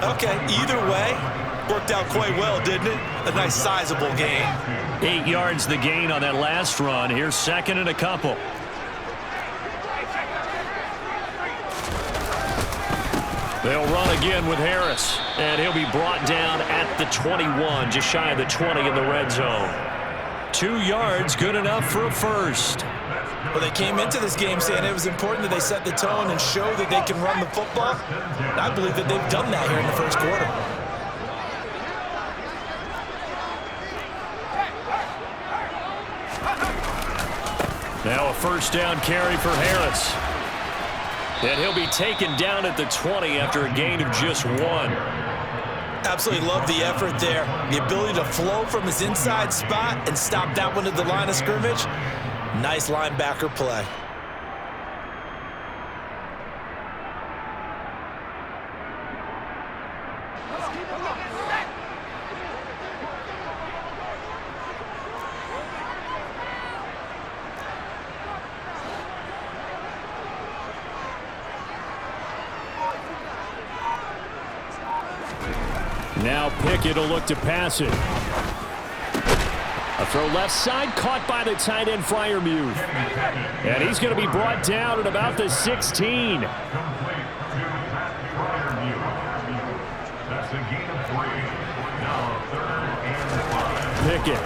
Okay, either way, worked out quite well, didn't it? A nice sizable gain. 8 yards the gain on that last run. Here's second and a couple. They'll run again with Harris, and he'll be brought down at the 21, just shy of the 20 in the red zone. 2 yards, good enough for a first. Well, they came into this game saying it was important that they set the tone and show that they can run the football. And I believe that they've done that here in the first quarter. Now a first down carry for Harris. And he'll be taken down at the 20 after a gain of just 1. Absolutely love the effort there. The ability to flow from his inside spot and stop that one at the line of scrimmage. Nice linebacker play. Now Pickett will look to pass it. A throw left side, caught by the tight end Freiermuth. And he's going to be brought down at about the 16. Pickett.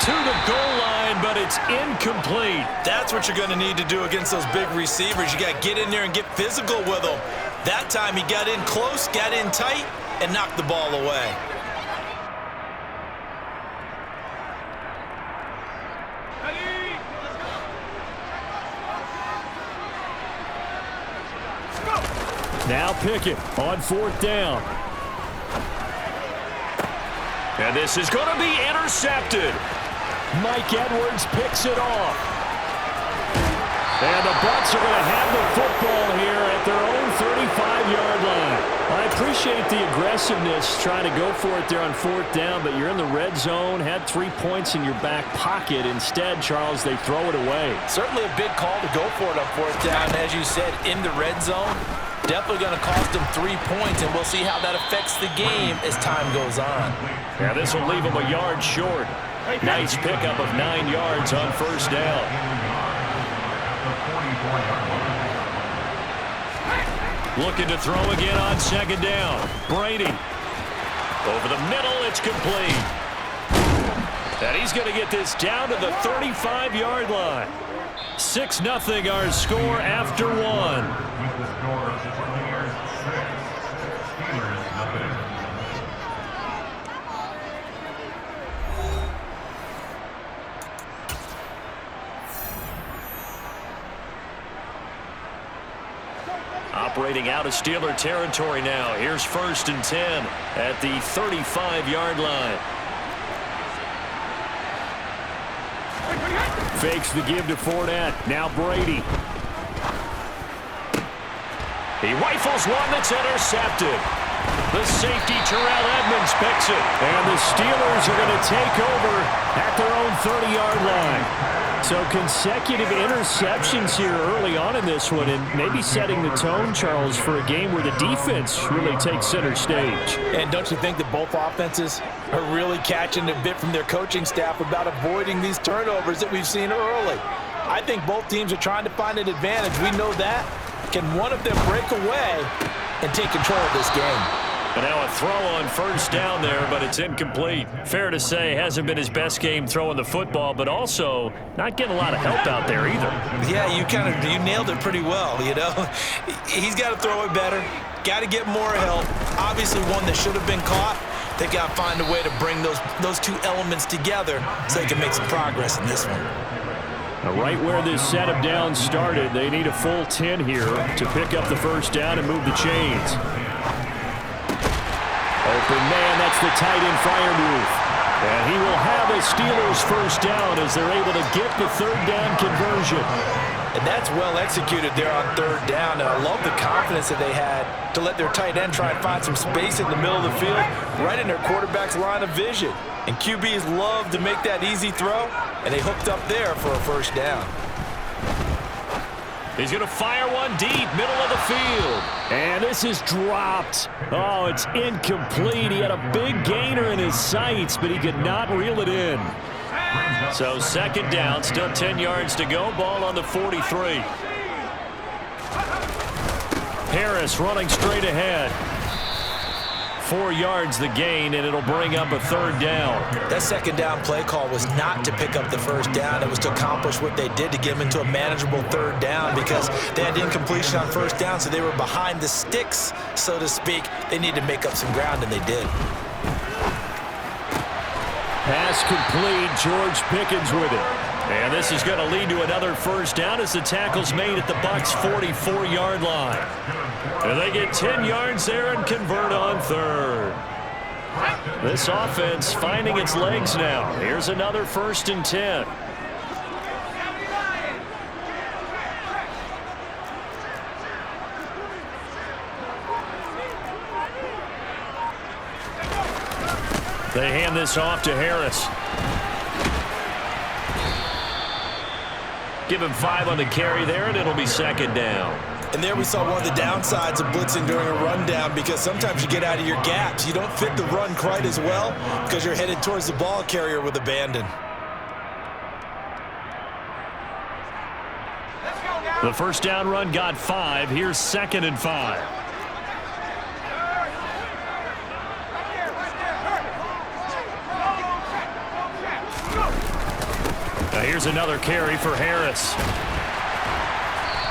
To the goal line, but it's incomplete. That's what you're going to need to do against those big receivers. You got to get in there and get physical with them. That time he got in close, got in tight, and knocked the ball away. Now Pickett on 4th down. And this is going to be intercepted. Mike Edwards picks it off. And the Bucs are going to have the football here at their own 35-yard line. I appreciate the aggressiveness trying to go for it there on 4th down, but you're in the red zone, had 3 points in your back pocket. Instead, Charles, they throw it away. Certainly a big call to go for it on 4th down. As you said, in the red zone, definitely going to cost them 3 points, and we'll see how that affects the game as time goes on. Yeah, this will leave them a yard short. Nice pickup of 9 yards on 1st down. Looking to throw again on 2nd down. Brady. Over the middle, it's complete. And he's going to get this down to the 35-yard line. 6-0 our score after 1. Operating out of Steeler territory now. Here's 1st and 10 at the 35-yard line. Fakes the give to Fournette. Now Brady. He rifles one that's intercepted. The safety, Terrell Edmonds, picks it. And the Steelers are going to take over at their own 30-yard line. So consecutive interceptions here early on in this one, and maybe setting the tone, Charles, for a game where the defense really takes center stage. And don't you think that both offenses are really catching a bit from their coaching staff about avoiding these turnovers that we've seen early? I think both teams are trying to find an advantage. We know that. Can one of them break away and take control of this game? And now a throw on 1st down there, but it's incomplete. Fair to say, hasn't been his best game throwing the football, but also not getting a lot of help out there either. Yeah, you nailed it pretty well, you know. He's got to throw it better, got to get more help. Obviously one that should have been caught. They've got to find a way to bring those two elements together so they can make some progress in this one. Now right where this set of downs started, they need a full 10 here to pick up the 1st down and move the chains. Open man, that's the tight end Freiermuth. And he will have a Steelers 1st down as they're able to get the 3rd down conversion. And that's well executed there on 3rd down. And I love the confidence that they had to let their tight end try and find some space in the middle of the field, right in their quarterback's line of vision. And QBs love to make that easy throw, and they hooked up there for a 1st down. He's going to fire one deep, middle of the field. And this is dropped. Oh, it's incomplete. He had a big gainer in his sights, but he could not reel it in. So second down, still 10 yards to go. Ball on the 43. Harris running straight ahead. 4 yards the gain, and it'll bring up a third down. That second down play call was not to pick up the first down. It was to accomplish what they did to get them into a manageable third down because they had incompletion on first down, so they were behind the sticks, so to speak. They needed to make up some ground, and they did. Pass complete. George Pickens with it. And this is going to lead to another first down as the tackle's made at the Bucs' 44-yard line. And they get 10 yards there and convert on third. This offense finding its legs now. Here's another 1st and 10. They hand this off to Harris. Give him 5 on the carry there, and it'll be second down. And there we saw one of the downsides of blitzing during a rundown because sometimes you get out of your gaps. You don't fit the run quite as well because you're headed towards the ball carrier with abandon. The first down run got 5. Here's 2nd and 5. Here's another carry for Harris.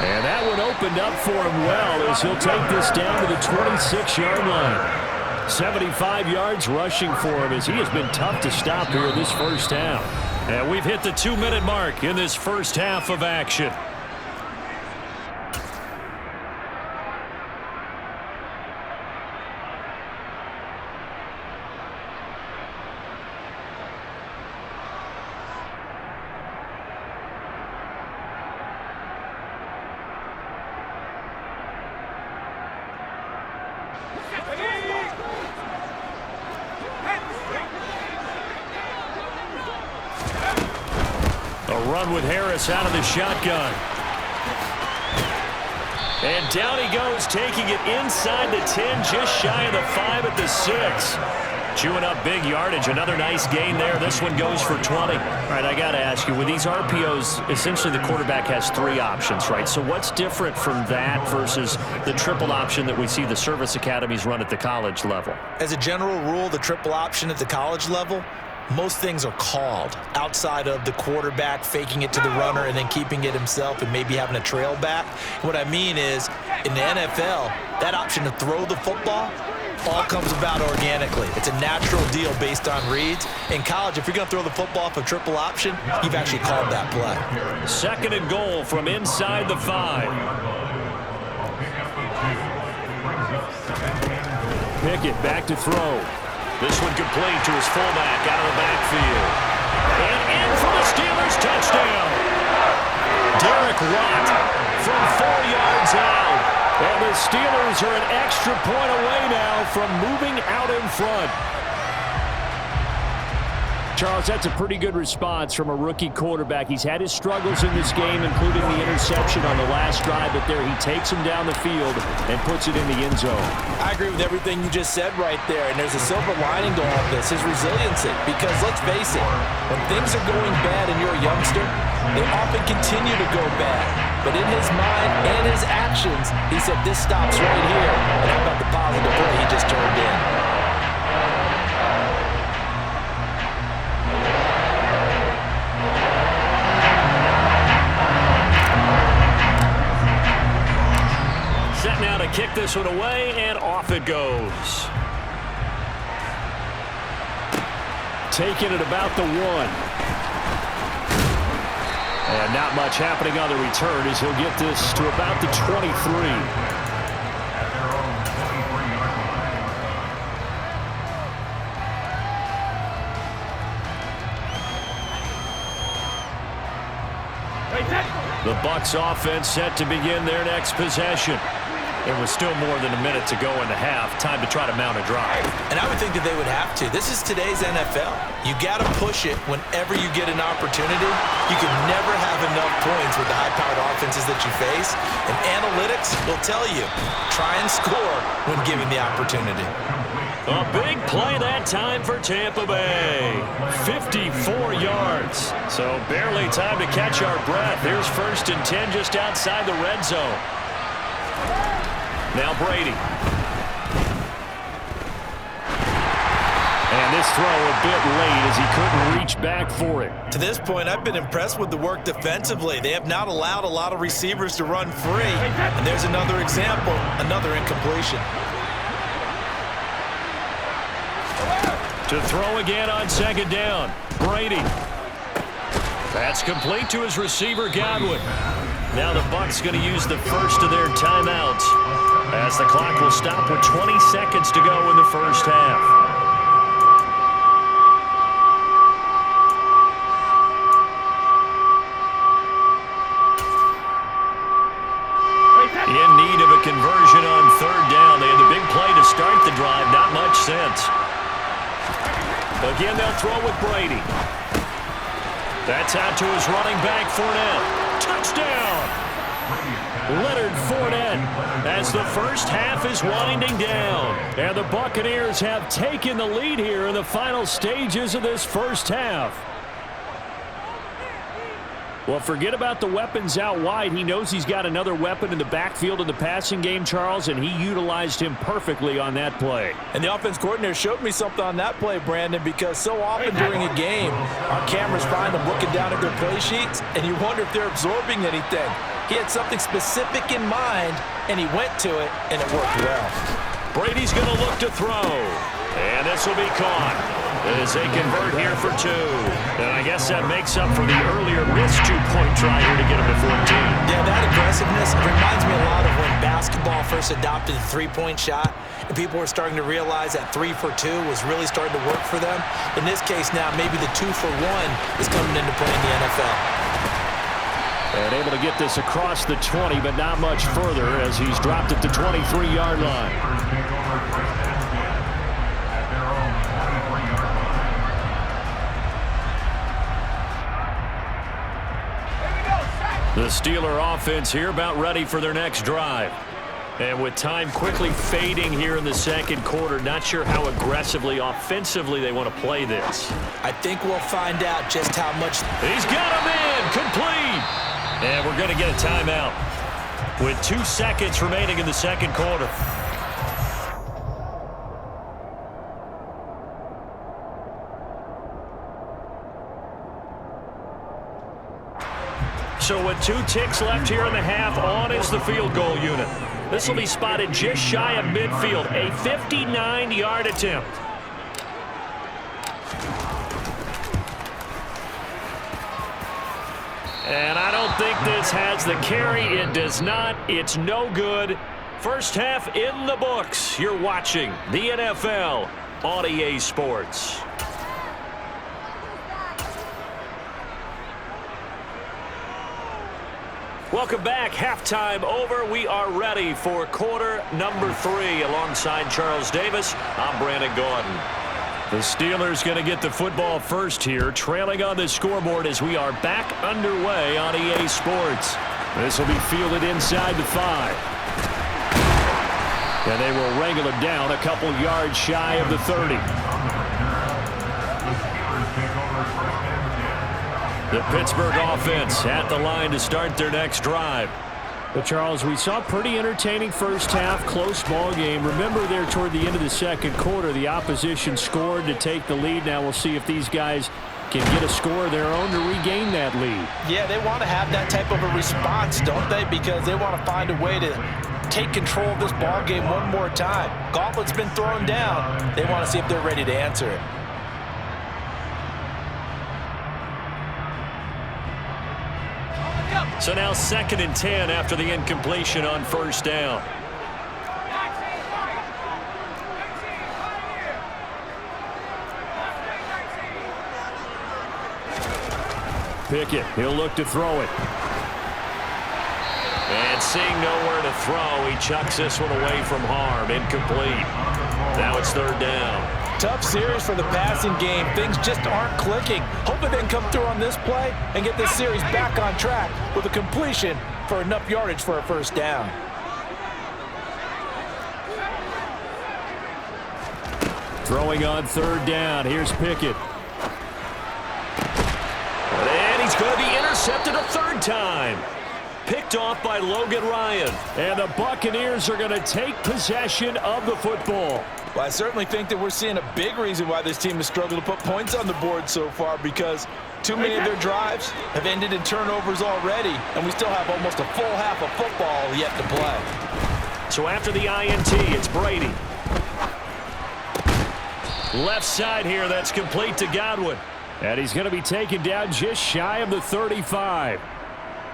And that one opened up for him well as he'll take this down to the 26-yard line. 75 yards rushing for him as he has been tough to stop here this first half. And we've hit the 2-minute mark in this first half of action. Run with Harris out of the shotgun. And down he goes, taking it inside the 10, just shy of the 5 at the 6. Chewing up big yardage. Another nice gain there. This one goes for 20. All right, I got to ask you, with these RPOs, essentially the quarterback has 3 options, right? So what's different from that versus the triple option that we see the service academies run at the college level? As a general rule, the triple option at the college level, most things are called outside of the quarterback faking it to the runner and then keeping it himself and maybe having a trail back. What I mean is, in the NFL, that option to throw the football all comes about organically. It's a natural deal based on reads. In college, if you're going to throw the football off a triple option, you've actually called that play. 2nd and goal from inside the 5. Pickett back to throw. This one complete to his fullback out of the backfield. And in for the Steelers touchdown. Derek Watt from 4 yards out. And the Steelers are an extra point away now from moving out in front. Charles, that's a pretty good response from a rookie quarterback. He's had his struggles in this game, including the interception on the last drive, but there he takes him down the field and puts it in the end zone. I agree with everything you just said right there, and there's a silver lining to all of this, his resiliency. Because let's face it, when things are going bad and you're a youngster, they often continue to go bad. But in his mind and his actions, he said, this stops right here. And how about the positive play he just turned in? Now to kick this one away, and off it goes. Taking it about the 1. And not much happening on the return as he'll get this to about the 23. The Bucs offense set to begin their next possession. There was still more than a minute to go in the half. Time to try to mount a drive. And I would think that they would have to. This is today's NFL. You got to push it whenever you get an opportunity. You can never have enough points with the high-powered offenses that you face. And analytics will tell you, try and score when given the opportunity. A big play that time for Tampa Bay. 54 yards. So barely time to catch our breath. Here's 1st and 10 just outside the red zone. Now Brady. And this throw a bit late as he couldn't reach back for it. To this point, I've been impressed with the work defensively. They have not allowed a lot of receivers to run free. And there's another example, another incompletion. To throw again on 2nd down. Brady. That's complete to his receiver, Godwin. Now the Bucs going to use the first of their timeouts as the clock will stop with 20 seconds to go in the first half. In need of a conversion on 3rd down. They had the big play to start the drive. Not much sense. Again, they'll throw with Brady. That's out to his running back, Fournette. Touchdown! Leonard Fournette as the first half is winding down. And the Buccaneers have taken the lead here in the final stages of this first half. Well, forget about the weapons out wide. He knows he's got another weapon in the backfield in the passing game, Charles, and he utilized him perfectly on that play. And the offense coordinator showed me something on that play, Brandon, because so often during a game, our cameras find them looking down at their play sheets, and you wonder if they're absorbing anything. He had something specific in mind, and he went to it, and it worked well. Brady's going to look to throw, and this will be caught as they convert here for 2. And I guess that makes up for the earlier missed 2-point try here to get him to 14. Yeah, that aggressiveness reminds me a lot of when basketball first adopted the three-point shot, and people were starting to realize that 3 for 2 was really starting to work for them. In this case now, maybe the 2 for 1 is coming into play in the NFL. And able to get this across the 20, but not much further as he's dropped at the 23-yard line. The Steeler offense here about ready for their next drive. And with time quickly fading here in the second quarter, not sure how aggressively, offensively they want to play this. I think we'll find out just how much. He's got him in, complete. And we're going to get a timeout with 2 seconds remaining in the second quarter. So with 2 ticks left here in the half, on is the field goal unit. This will be spotted just shy of midfield, a 59-yard attempt. And I don't think this has the carry. It does not. It's no good. First half in the books. You're watching the NFL on EA Sports. Welcome back. Halftime over. We are ready for quarter number 3. Alongside Charles Davis, I'm Brandon Gordon. The Steelers going to get the football first here, trailing on the scoreboard as we are back underway on EA Sports. This will be fielded inside the 5. And they will wrangle it down a couple yards shy of the 30. The Pittsburgh offense at the line to start their next drive. But, Charles, we saw pretty entertaining first half, close ball game. Remember there toward the end of the second quarter, the opposition scored to take the lead. Now we'll see if these guys can get a score of their own to regain that lead. Yeah, they want to have that type of a response, don't they? Because they want to find a way to take control of this ball game one more time. Gauntlet's been thrown down. They want to see if they're ready to answer it. So now 2nd and 10 after the incompletion on first down. Pickett, he'll look to throw it. And And seeing nowhere to throw, he chucks this one away from harm. Incomplete. Now it's third down. Tough series for the passing game. Things just aren't clicking. Hoping they can come through on this play and get this series back on track with a completion for enough yardage for a first down. Throwing on third down. Here's Pickett. And he's going to be intercepted a third time. Picked off by Logan Ryan. And the Buccaneers are going to take possession of the football. Well, I certainly think that we're seeing a big reason why this team has struggled to put points on the board so far, because too many of their drives have ended in turnovers already, and we still have almost a full half of football yet to play. So after the INT, it's Brady. Left side here, that's complete to Godwin. And he's going to be taken down just shy of the 35.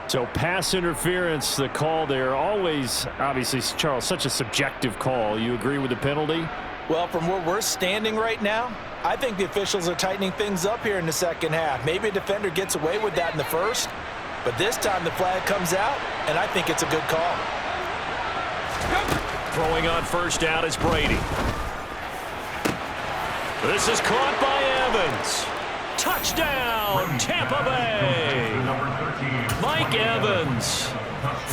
So pass interference, the call there. Always, obviously, Charles, such a subjective call. You agree with the penalty? Well, from where we're standing right now, I think the officials are tightening things up here in the second half. Maybe a defender gets away with that in the first, but this time the flag comes out, and I think it's a good call. Throwing on first down is Brady. This is caught by Evans. Touchdown, Tampa Bay. Mike Evans,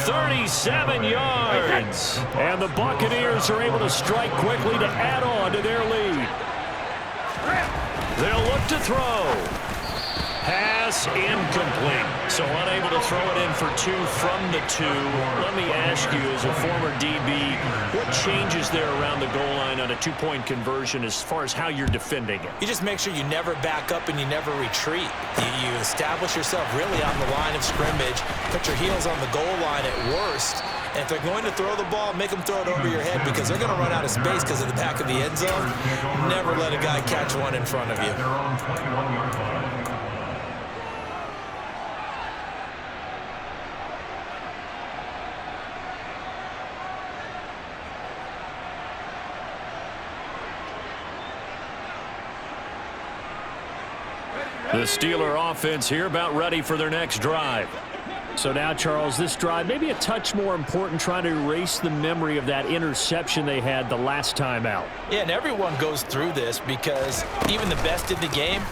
37 yards. And the Buccaneers are able to strike quickly to add on to their lead. They'll look to throw. Pass incomplete. So unable to throw it in for two from the two. Let me ask you, as a former DB, what changes there around the goal line on a two-point conversion as far as how you're defending it? You just make sure you never back up and you never retreat. You establish yourself really on the line of scrimmage, put your heels on the goal line at worst, and if they're going to throw the ball, make them throw it over your head, because they're going to run out of space because of the back of the end zone. Never let a guy catch one in front of you. The Steeler offense here about ready for their next drive. So now, Charles, this drive maybe a touch more important, trying to erase the memory of that interception they had the last time out. Yeah, and everyone goes through this, because even the best in the game,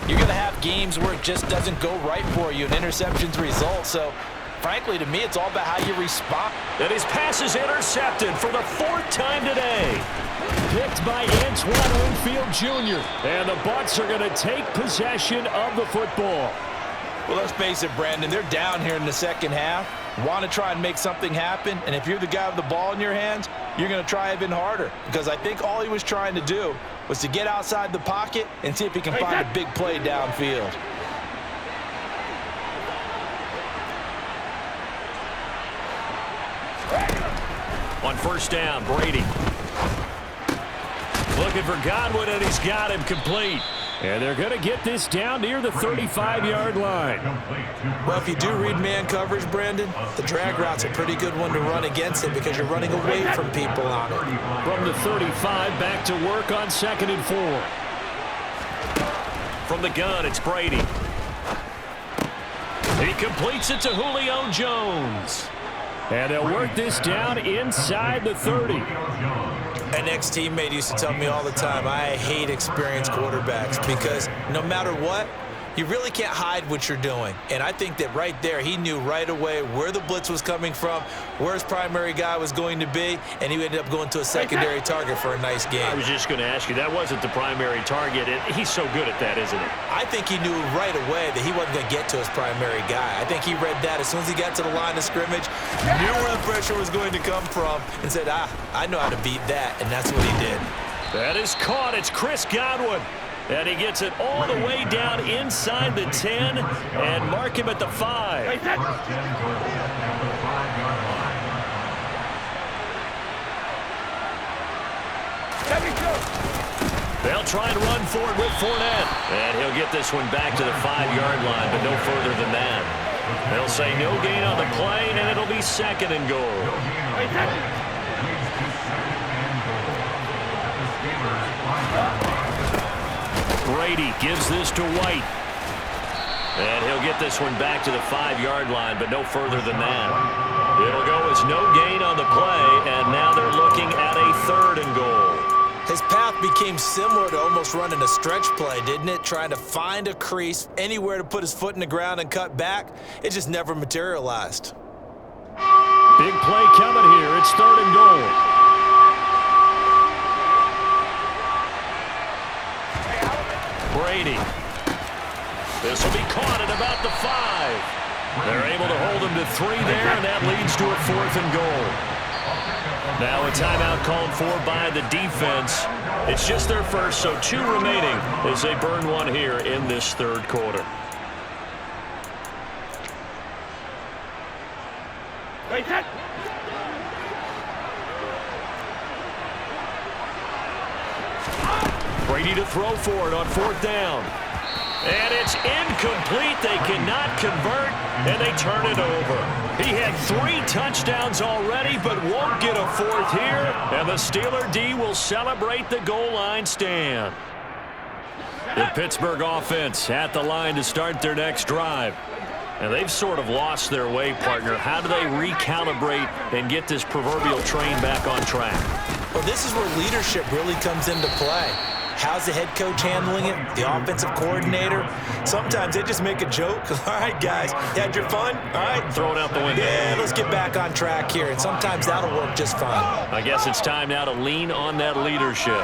you're going to have games where it just doesn't go right for you and interceptions result. So, frankly, to me, it's all about how you respond. And his pass is intercepted for the fourth time today. Picked by Antoine Winfield Jr. And the Bucs are going to take possession of the football. Well, let's face it, Brandon, they're down here in the second half, want to try and make something happen, and if you're the guy with the ball in your hands, you're going to try even harder, because I think all he was trying to do was to get outside the pocket and see if he can find a big play downfield. On first down, Brady. Looking for Godwin, and he's got him complete. And they're going to get this down near the 35-yard line. Well, if you do read man coverage, Brandon, the drag route's a pretty good one to run against it, because you're running away from people on it. From the 35, back to work on 2nd and 4. From the gun, it's Brady. He completes it to Julio Jones. And they'll work this down inside the 30. An ex-teammate used to tell me all the time, I hate experienced quarterbacks, because no matter what, you really can't hide what you're doing. And I think that right there, he knew right away where the blitz was coming from, where his primary guy was going to be, and he ended up going to a secondary target for a nice game. I was just going to ask you, that wasn't the primary target. He's so good at that, isn't he? I think he knew right away that he wasn't going to get to his primary guy. I think he read that as soon as he got to the line of scrimmage, knew where the pressure was going to come from, and said, I know how to beat that, and that's what he did. That is caught. It's Chris Godwin. And he gets it all the way down inside the 10 and mark him at the 5. They'll try and run for it with Fournette. And he'll get this one back to the 5-yard line, but no further than that. They'll say no gain on the play, and it'll be 2nd and goal. Brady gives this to White. And he'll get this one back to the 5-yard line, but no further than that. It'll go as no gain on the play, and now they're looking at a 3rd and goal. His path became similar to almost running a stretch play, didn't it? Trying to find a crease, anywhere to put his foot in the ground and cut back. It just never materialized. Big play coming here. It's 3rd and goal. Brady. This will be caught at about the 5. They're able to hold him to 3 there, and that leads to a 4th and goal. Now a timeout called for by the defense. It's just their first, so 2 remaining as they burn 1 here in this 3rd quarter. Brady to throw for it on 4th down. And it's incomplete. They cannot convert, and they turn it over. He had 3 touchdowns already, but won't get a 4th here. And the Steeler D will celebrate the goal line stand. The Pittsburgh offense at the line to start their next drive. And they've sort of lost their way, partner. How do they recalibrate and get this proverbial train back on track? Well, this is where leadership really comes into play. How's the head coach handling it? The offensive coordinator? Sometimes they just make a joke. All right, guys, you had your fun? All right. Throw it out the window. Yeah, let's get back on track here. And sometimes that'll work just fine. I guess it's time now to lean on that leadership.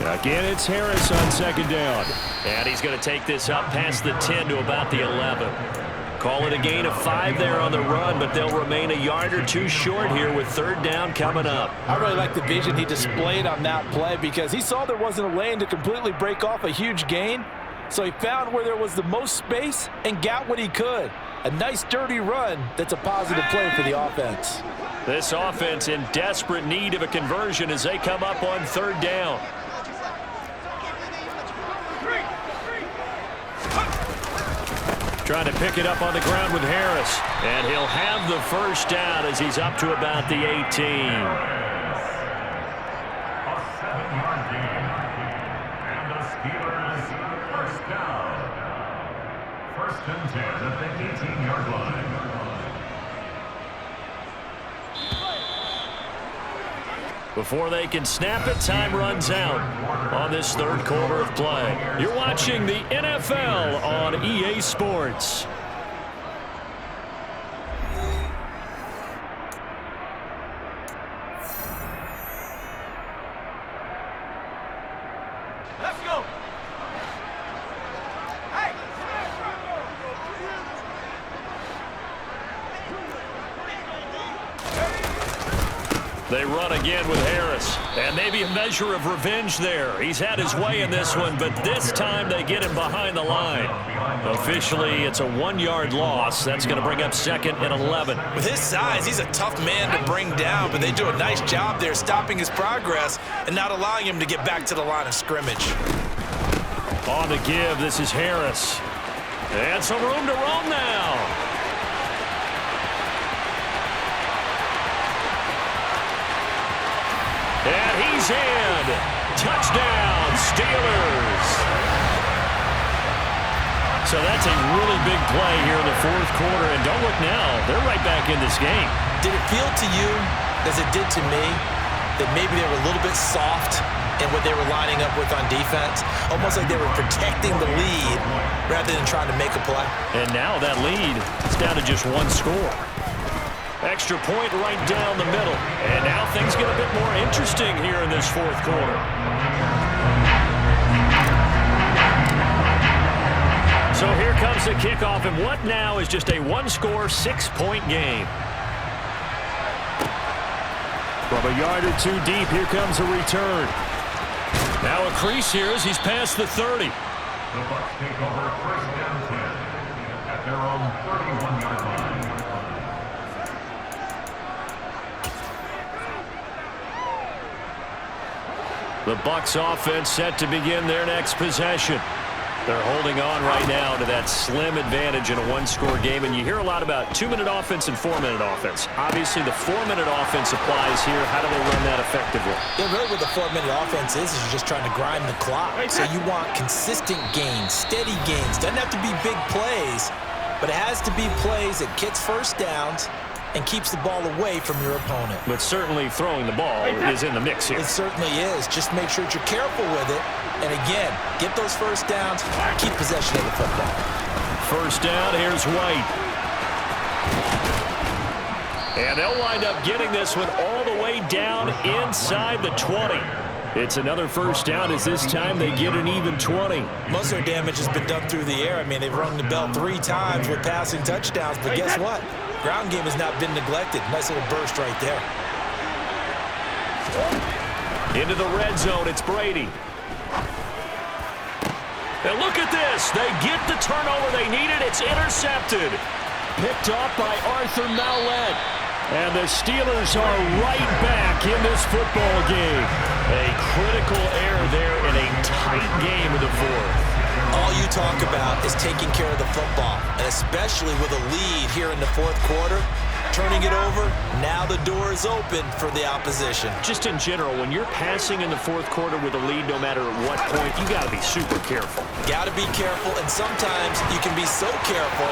Again, it's Harris on 2nd down. And he's going to take this up past the 10 to about the 11. Call it a gain of 5 there on the run, but they'll remain a yard or 2 short here with 3rd down coming up. I really like the vision he displayed on that play because he saw there wasn't a lane to completely break off a huge gain. So he found where there was the most space and got what he could. A nice, dirty run that's a positive play for the offense. This offense in desperate need of a conversion as they come up on 3rd down. Trying to pick it up on the ground with Harris. And he'll have the 1st down as he's up to about the 18. A 7-yard gain. And the Steelers' 1st down. 1st and 10 at the 18-yard line. Before they can snap it, time runs out on this 3rd quarter of play. You're watching the NFL on EA Sports. Let's go. Hey. They run again with Harris. And maybe a measure of revenge there. He's had his way in this one, but this time they get him behind the line. Officially, it's a 1-yard loss. That's going to bring up 2nd and 11. With his size, he's a tough man to bring down, but they do a nice job there stopping his progress and not allowing him to get back to the line of scrimmage. On the give, this is Harris. And some room to roam now. And he's in. Touchdown, Steelers. So that's a really big play here in the 4th quarter. And don't look now, they're right back in this game. Did it feel to you, as it did to me, that maybe they were a little bit soft in what they were lining up with on defense? Almost like they were protecting the lead rather than trying to make a play. And now that lead is down to just 1 score. Extra point right down the middle. And now things get a bit more interesting here in this 4th quarter. So here comes the kickoff, and what now is just a 1-score, 6-point game. From a yard or 2 deep, here comes a return. Now a crease here as he's past the 30. The Bucs take over 1st and 10 at their own 31-yard line. The Bucs offense set to begin their next possession. They're holding on right now to that slim advantage in a 1-score game. And you hear a lot about 2-minute offense and 4-minute offense. Obviously, the 4-minute offense applies here. How do they run that effectively? Yeah, really what the 4-minute offense is you're just trying to grind the clock. So you want consistent gains, steady gains. Doesn't have to be big plays, but it has to be plays that gets first downs and keeps the ball away from your opponent. But certainly throwing the ball is in the mix here. It certainly is. Just make sure that you're careful with it. And again, get those first downs, keep possession of the football. First down, here's White. And they'll wind up getting this one all the way down inside the 20. It's another first down as this time they get an even 20. Most of their damage has been done through the air. I mean, they've rung the bell 3 times with passing touchdowns, but guess what? Ground game has not been neglected. Nice little burst right there. Into the red zone, it's Brady. And look at this. They get the turnover they needed. It's intercepted. Picked off by Arthur Mallett. And the Steelers are right back in this football game. A critical error there in a tight game in the fourth. All you talk about is taking care of the football, and especially with a lead here in the fourth quarter, turning it over, now the door is open for the opposition. Just in general, when you're passing in the fourth quarter with a lead, no matter at what point, you got to be super careful. Got to be careful, and sometimes you can be so careful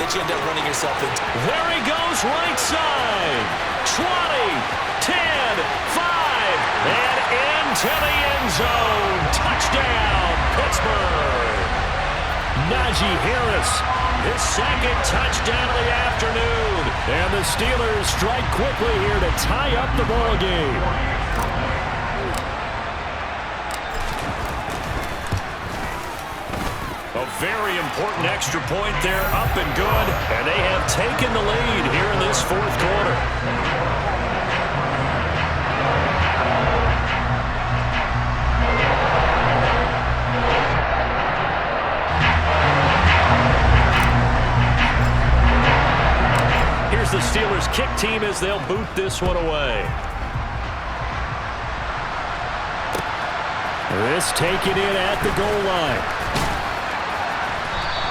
that you end up running yourself into. There he goes, right side. 20, 10, 5, and into the end zone. Touchdown, Pittsburgh. Najee Harris, his second touchdown of the afternoon. And the Steelers strike quickly here to tie up the ball game. A very important extra point there, up and good. And they have taken the lead here in this fourth quarter. Here's the Steelers kick team as they'll boot this one away. This taken in at the goal line.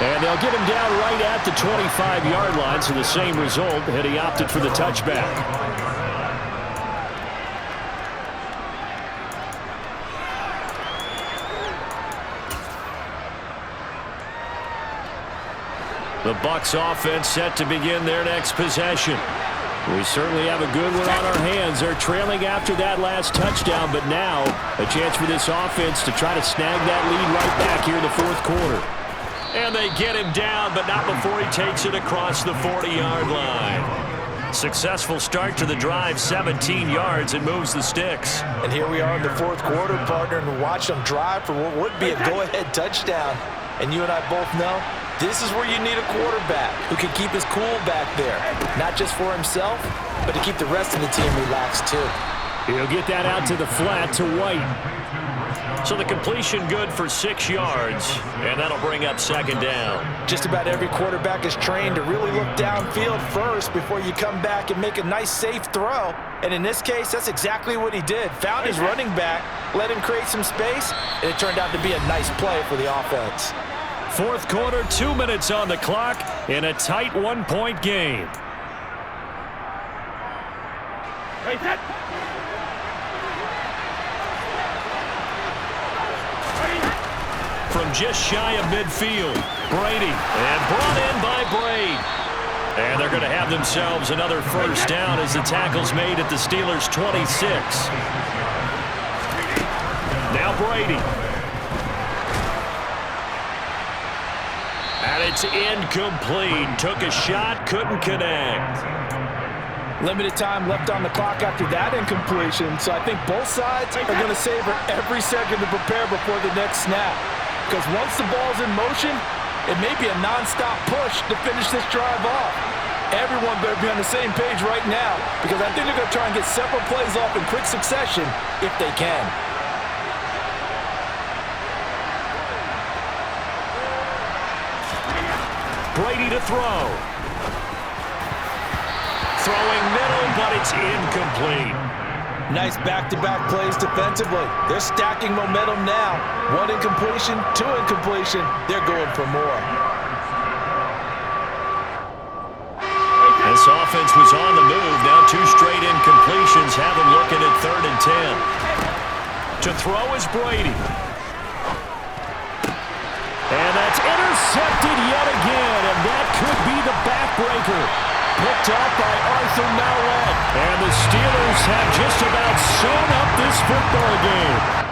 And they'll get him down right at the 25-yard line, so the same result, and he opted for the touchback. The Bucs offense set to begin their next possession. We certainly have a good one on our hands. They're trailing after that last touchdown, but now a chance for this offense to try to snag that lead right back here in the fourth quarter. And they get him down, but not before he takes it across the 40-yard line. Successful start to the drive, 17 yards, and moves the sticks. And here we are in the fourth quarter, partner, and watch them drive for what would be a go-ahead touchdown. And you and I both know this is where you need a quarterback who can keep his cool back there, not just for himself, but to keep the rest of the team relaxed too. He'll get that out to the flat to White. So the completion good for 6 yards, and that'll bring up second down. Just about every quarterback is trained to really look downfield first before you come back and make a nice, safe throw. And in this case, that's exactly what he did. Found his running back, let him create some space, and it turned out to be a nice play for the offense. Fourth quarter, 2 minutes on the clock in a tight 1-point game. From just shy of midfield, Brady, and brought in by Braid. And they're going to have themselves another first down as the tackle's made at the Steelers' 26. Now Brady. And it's incomplete. Took a shot, couldn't connect. Limited time left on the clock after that incompletion, so I think both sides are going to savor every second to prepare before the next snap. Because once the ball's in motion, it may be a non-stop push to finish this drive off. Everyone better be on the same page right now, because I think they're going to try and get several plays off in quick succession if they can. Brady to throw. Throwing middle, but it's incomplete. Nice back-to-back plays defensively. They're stacking momentum now. 1 incompletion, 2 incompletion. They're going for more. This offense was on the move. Now 2 straight incompletions have them looking at 3rd and 10. To throw is Brady. And that's Intercepted yet again, and that could be the backbreaker. Picked up by Arthur Maulet. And the Steelers have just about sewn up this football game.